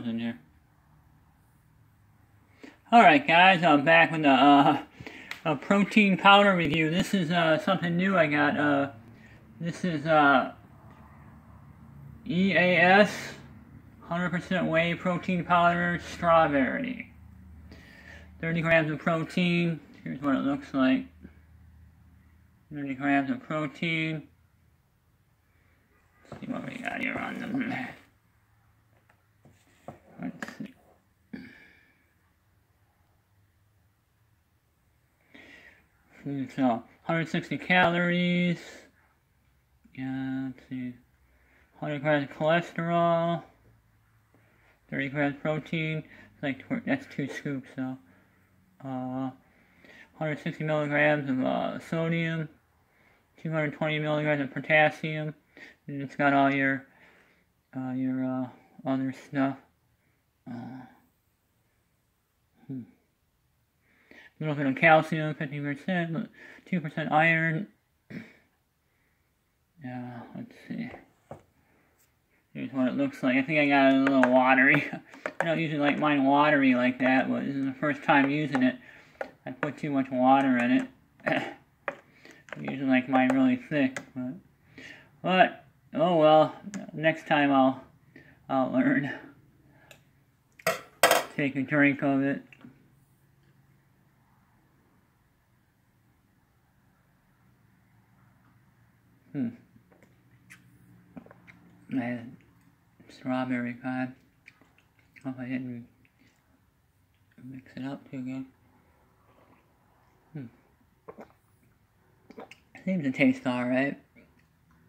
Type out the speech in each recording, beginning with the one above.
frozen here. Alright guys, I'm back with a protein powder review. This is something new I got. This is EAS 100% whey protein powder strawberry. 30 grams of protein. Here's what it looks like. 30 grams of protein. Let's see what we got here on them. Let's see. So, 160 calories. Yeah, let's see. 100 grams of cholesterol. 30 grams protein. It's like that's 2 scoops. So, 160 milligrams of sodium. 220 milligrams of potassium. And it's got all your other stuff. A little bit of calcium, 50%, 2% iron. Yeah, let's see. Here's what it looks like. I think I got it a little watery. I don't usually like mine watery like that, but this is the first time using it. I put too much water in it. I usually like mine really thick, but oh well. Next time I'll learn. Take a drink of it. Man, strawberry vibe. Hope I didn't mix it up too good. Seems to taste alright.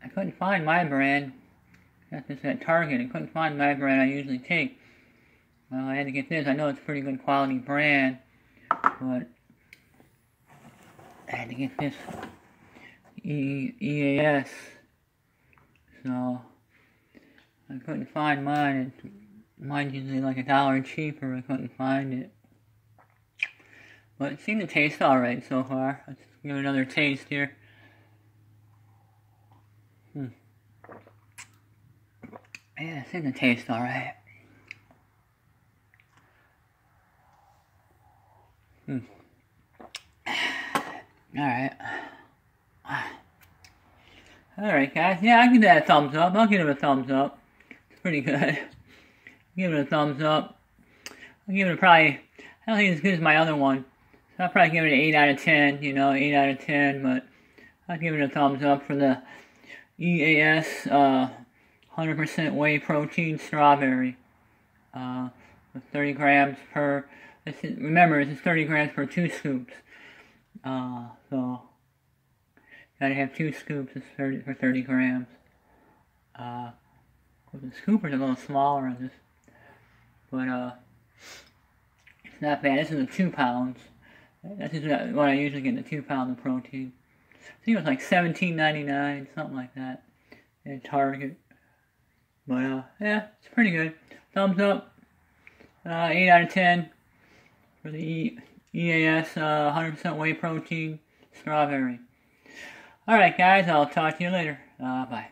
I couldn't find my brand. Got this at Target. I couldn't find my brand I usually take. Well, I had to get this. I know it's a pretty good quality brand, but I had to get this EAS. So I couldn't find mine. Mine's usually like $1 cheaper. I couldn't find it. But it seemed to taste alright so far. Let's give it another taste here. Yeah, it seemed to taste alright. Alright. Alright guys, yeah, I'll give that a thumbs up. I'll give it a thumbs up. It's pretty good. Give it a thumbs up. I'll give it probably, I don't think it's as good as my other one. So I'll probably give it an 8 out of 10, you know, 8 out of 10, but I'll give it a thumbs up for the EAS 100% whey protein strawberry. With 30 grams per, remember, this is 30 grams per 2 scoops. So gotta have 2 scoops for 30 grams. The scooper's a little smaller on this, but it's not bad. This is a 2 pounds. This is what I usually get, the 2 pounds of protein. I think it was like $17.99, something like that, at Target. But yeah, it's pretty good. Thumbs up. 8 out of 10 for the EAS 100% whey protein strawberry. Alright guys, I'll talk to you later. Bye.